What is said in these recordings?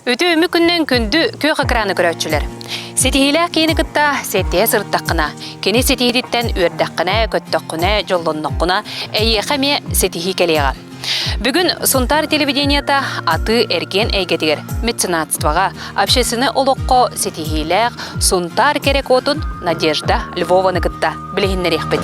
Өтө өмі күннен күнді көк экраны көрөтчүлөр. Сетихилэх кийини кытта сетие сырттаккына, кени сетихидиттен үрдаккына, көттөккүнө, жоллонноккуна, эйехаме сетихи келега. Бүгүн Сунтар телевиденията аты эрген эйгетигер меценатствага общественный олокко сетихилэх Сунтар керек отун Надежда Львованы кытта билигиннерехпит.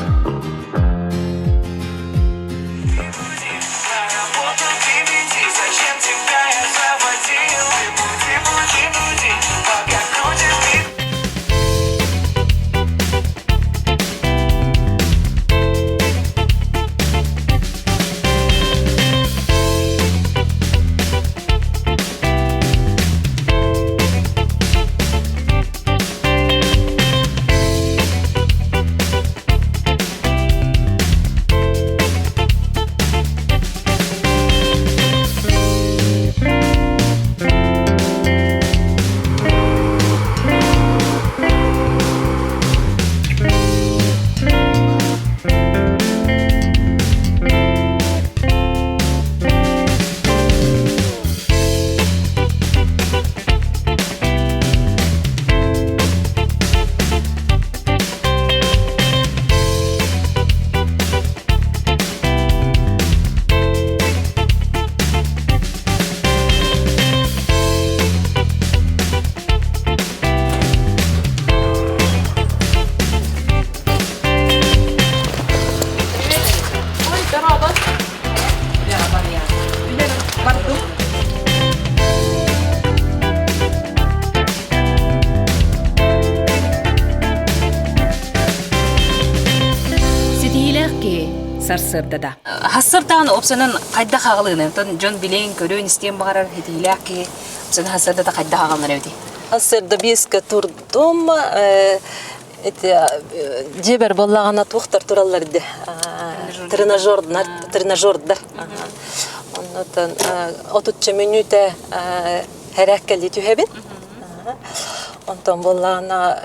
Сарсырдада. Хассырдан опсанын кайда хагалыны, тон жон билен көрөн истен багарар хетиләки, опсан хассырдада кайда хагалнар өди. Хассырда беске турдум, жебер боллагана туктар тураллар ди. Тренажердар. Оннотон 30 минута хараккали түһәбин. Онтон боллагана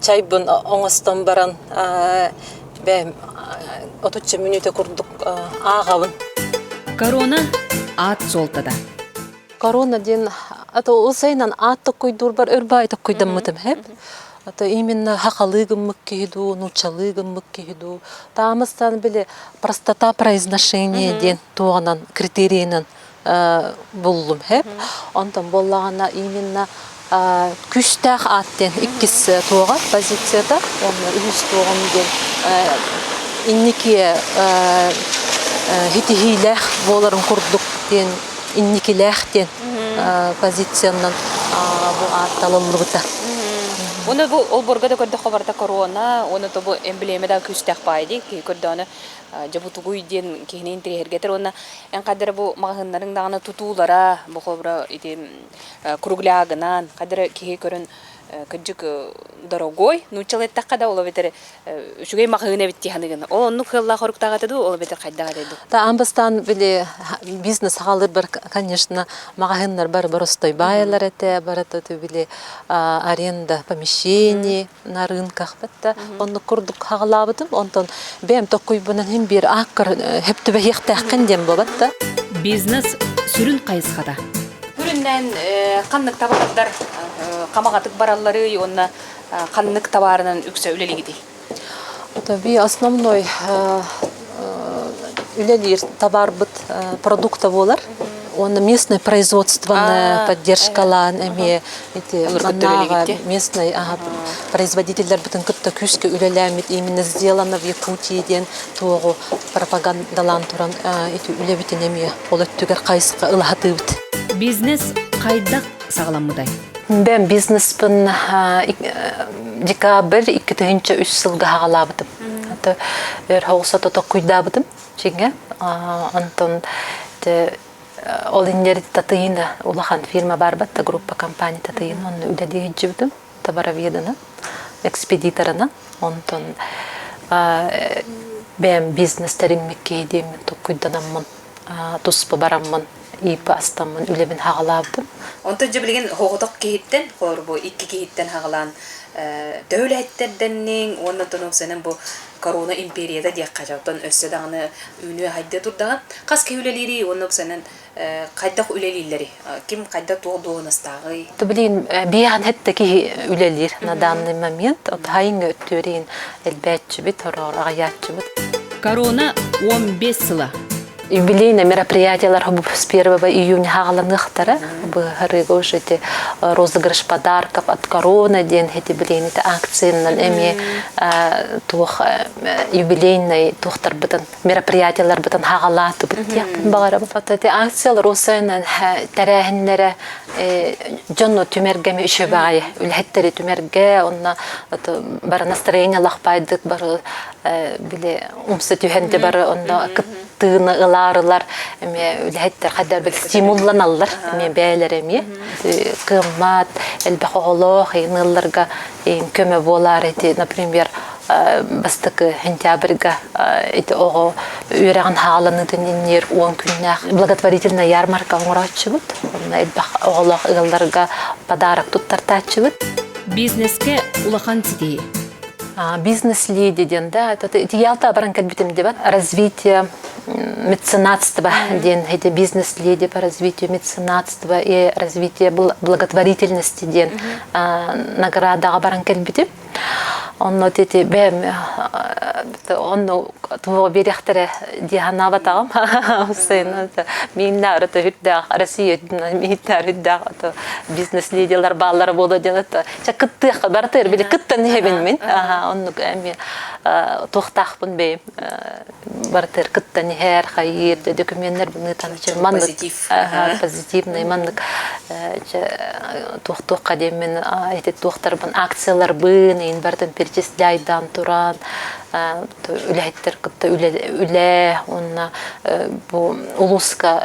чайбын оңостон баран бәм 30 минута курдук агабын. Корона ат золтада. Корона ден ата усайнан атты койдур бар өрбайты койдам мытым хеп. Ата именно хакалыгым мыккиду, нучалыгым мыккиду. Тамыстан биле простота произношения ден туганан критериянан буллум хеп. Онтон боллагана именно күстәх аттен иккис туга позицияда, оны үз туган ден инники хитихилэх боларын курдук ден инникилэхтен позициянан бу атталылыгыта. Оны бу олборгада көрдө хабарда корона, оны то бу эмблемада күстәхайды, ки көрдөне жабутугуй ден кенен тирергетер, оны эн кадыр бу магыннарын дагына тутуулара, бу хобра ити круглягынан, кадыр ки көрөн кыжык дорогой, нучалеттакка да ола бетер үчүгей магыны битти ханыгын. Ол онну кылла хоруктагатыду, ола бетер кайдага деду. Та амбастан биле бизнес халыр бар, конечно, магыннар бар баростой байлар эте, барата биле аренда помещений на рынках бетте. Онну курдук хагалабытым, онтон бем токуй бунан хим бир аккыр хептебе хектакын дем болатта. Бизнес сүрүн кайысхада. Бүрүннен каннык табардар камагатык бараллары, онна каннык табарынан үксө үлелигиди. Это би основной үлелир табарбыт продукта болар. Он местное производство, поддержкалан, местный производитель бутын кытта күшке үлелемит, именно сделано в Якутии ден тугу пропагандалан туран эти үлебитин эме олөттүгер кайсыкка ылахатыбыт. Бизнес кайдак сагаламмыдай? Ben бизнеспін декабрь 2003 жылға хағалабыдым. Өр хауса тота күйдабыдым. Чеңе, антон ол индері татыйына улахан фирма бар бәтті, группа компания татыйына, оны үләдеген жүбдім, табараведіні, экспедиторына. Антон ben бизнестерін мекке едемін, токуйданамын, туспы барамын. Ипа астамын үлебин хағалабдым. Онтон жабылген хоғытық кейттен, қорбу, икки кейттен хағалан дәулеттерденнің, онын тұнықсының бұл корона империяда дек қажауттан өссі дағыны үйіне хайде тұрдаған. Қас кеулелері онықсының кайдак үлелилери ким кайда туолдуонастагы Блин, биян хеттеки үлелир на данный момент. От хайын өттөрин элбәтчү бит, агаятчү бит. Корона 15 сыла. Юбилейные мероприятия с 1 июня хагаланыхтара. Быхарыга уже эти розыгрыш подарков от Корона день, эти блин, это акции на эми тух юбилейный тухтар бутан мероприятиялар бутан хагалату бутяк багарам. Вот эти акции росайнан тарахиннере жонно түмергеме ише бай. Үлхеттери түмерге онна бара настроение лахпайдык бара биле умсы түхенде бара онна тыны ыларылар эме үлхеттер кадар бил стимулланалар эме бәйләр эме кыммат элбахолох нылларга көмө болар эти например бастыкы сентябрьга эти ого үрәгән халаны теннер 10 күннәк благотворительная ярмарка уңрачыбыт элбах оголох ылларга подарок туттартачыбыт бизнеске улахан тиди бизнес-леди ден, да, это ялта баранкат битем дебат, развитие меценатства ден, это бизнес-леди по развитию меценатства и развитие благотворительности ден, награда баранкат битем. Он вот эти бэм, он того берехтере диханава там, Хусейн, минна это худда, Россия минна худда, это бизнес-лидилар баллар было делать, чакты хабартер били кытта небен мин, он эми тухтах бун бэм, бартер кытта нехер хайир, документтер буны танычы манлык, позитивный манлык, тухтух кадемин, эти тухтар бун акциялар бын, инвертен перечисляйдан туран, үләйттер кытта үлә, онна бу улуска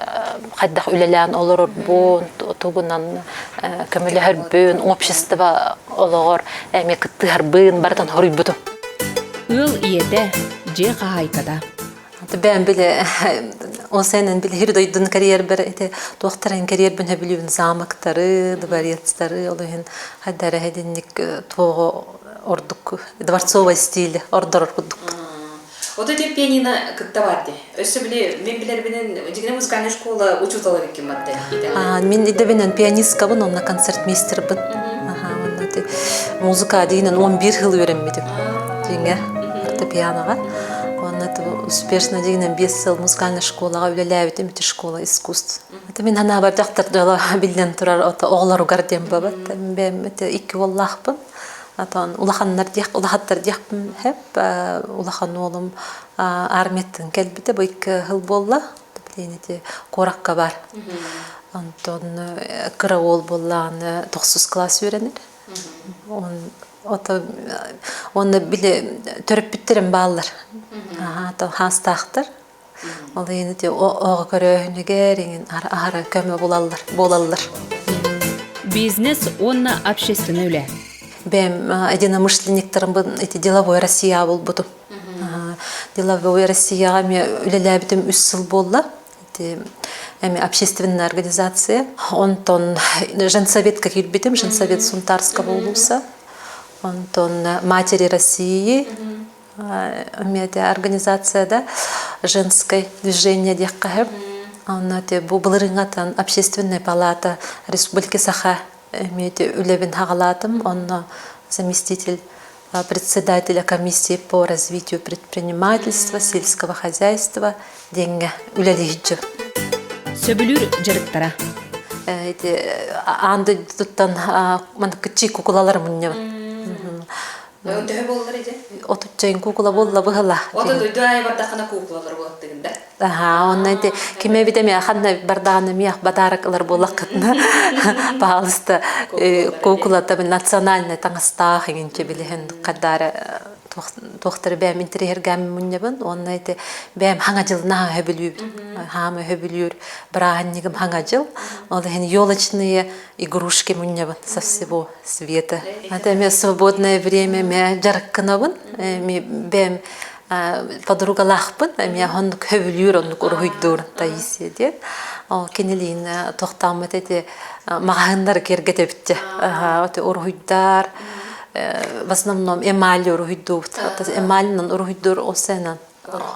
кайдах үләлән олор бу тугунан көмөләр бөн общество олор эме кыттыр бын бардан хорыйбыту. Ыл иеде же кахайкада. Ben bile o senin bile her doydun kariyer ber ete doktorun kariyer ben biliyorsun zamaktarı, variyatları olayın hadara hedinlik toğu orduk dvartsova stili ordor orduk. Вот эти пианино кыттаватты. Өсө биле мен билер менен жигине музыкальный школа учуталар экен матте. Мен иде менен пианистка бун, онна концертмейстер бун. Онна те музыка дейинен 11 жыл öğrenmedim. Жеңе фортепианоға. Успешно дегенен 5 жыл музыкальный школага үлеләбит, эмти школа искусств. Это мен ана бар дактар жала билден турар, оглар гардем бабат. Мен эте 2 уллахпын. Атан улаханнар дияк, улахаттар диякпын хеп, улахан олым армияттан келбите, бу 2 жыл болла. Билените коракка бар. Антон караол болланы 9 класс öğrenir. Onu bile törüp bittirin bağlar. Hastaqtır. Olu yine de oğa görüğünü gerin, ara kömü bolallar. Бизнес онна общественный үле. Ben единомышленниктерим эти деловой Россия бол бутум. Деловой Россия ме үлеләбитим 3 жыл болла. Эми общественная организация. Онтон женсоветка кирбитим, женсовет Сунтарского улуса. Онтон матери России. Эта организация да женское движение деккахем. Она те бублырынгатан общественная палата Республики Саха. Эти үлебин хагалатым. Он заместитель председателя комиссии по развитию предпринимательства, сельского хозяйства, деньги үлелихиджи. Сөбүлүр жарыктара. Эти анды туттан ман кичи кукулалар муння. Өтө болдур иде. Отуччайын кукула болла быгыла. Ото дөй бардакана кукулалар болот дегенде. Оннайты кеме битеме ханна бардаганы миях бадарыклар болакытна. Палыста кукулата национальный таңыста хеңинче билген кадары доктор бәм интерьергәм муннябын. Оннайты бәм хаңа жылна хөбүлүр. Хама хөбүлүр. Браганнигим хаңа жыл. Олген ёлочные игрушки муннябын со всего света. Это мне свободное время мне жаркынабын. Ми бәм подруга лахпын, мен хонны көбүлүр, онны ургуйдур таисия ден. Кенелин токтамыт эти магазиндар кергетепти. Оте ургуйдар. В основном эмаль ургуйдур. Эмальнын ургуйдур осенан.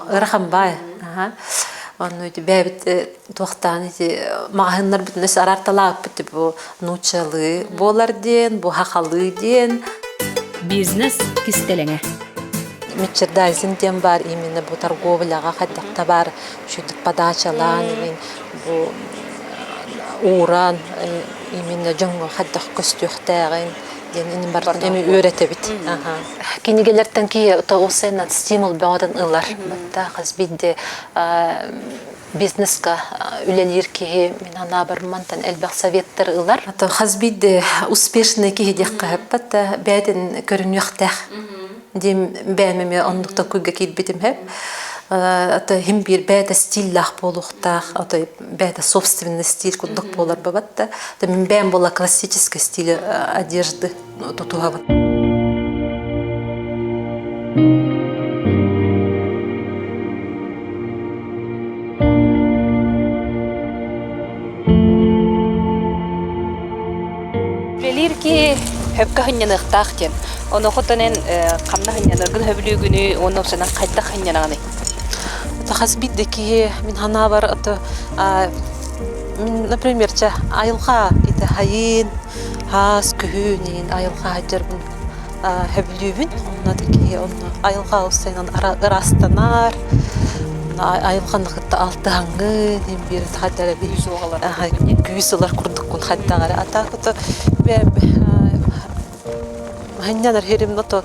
Ырахамбай. Onu iti bäbit tuğtan iti mağınlar bütün es arartalap biti bu nuçalı bolar diyen, bu hakalı diyen. Бизнес кистелеңе. Merchandising diyen var imенно bu торговляга hatta var şuyduk padachalan bu uğran именно жаңы hatta көстüхтәген diyen бар эми öğretebit. Aha. Kinigelerden ki o senen stimul bağdan ılar. Hatta hazbide bizneska ülelir ki min ana barmantan elbaq sovetler ılar. Hatta hazbide успешный ki hediye hatta bäden görünüktah. Dim bämeme onlukta kuyga kilbitim hep. Ata hem bir bäde stillah boluqtaq, ata bäde собственный стиль куддук болар бабатта. Да мен бәм бола классический стиль одежды тутуга. Bilir ki hep kahınyanıqtaq den. Onu xotanen qamna hınyanırgın höblügünü, onu sanan qayta hınyanağını. Хазбиддеки мин ханабар ата например айылга ите хайын хас күһүнин айылга хаҗырбын хөблүбүн оннадыки онна айылга усайнан арастанар айылган хатта алтаңы дем бир хатара бир күсөлөр курдук кун хаттагара атакыта ханнанар херим ното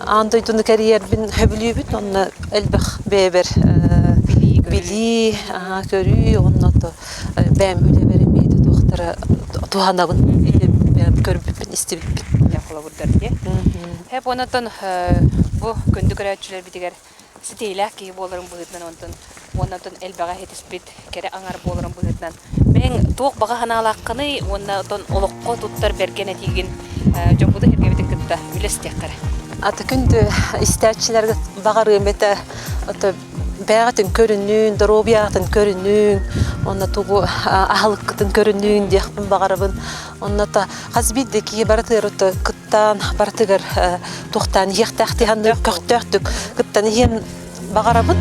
Andayduğunu kariyer bin höblübüt onunla elbaq beber bili görüyor onunla da ben öyle veremeydi doktora tuhanağın ben görüp ben isteyip Yapıla burada diye. Hep ondan bu gündük öğreticiler bitiger siteylak ki boların buğutdan ondan elbağa hetispit kere angar boların buğutdan. Ben tuğ bağa hanalaqqını ondan oluqqa tuttar bergene tigin jambuda hergebetik kıtta ülestekere. Ata күндү истәчиләргә багарым бете ата бәгатен көрүнүн, дробиятын көрүнүн, онна тугу ахлыктын көрүнүн дияхпын багарыбын. Онна та хазбиддеки бартыр ата кыттан бартыгар тохтан яхтахты ханды көктөктүк кыттан ем багарыбын.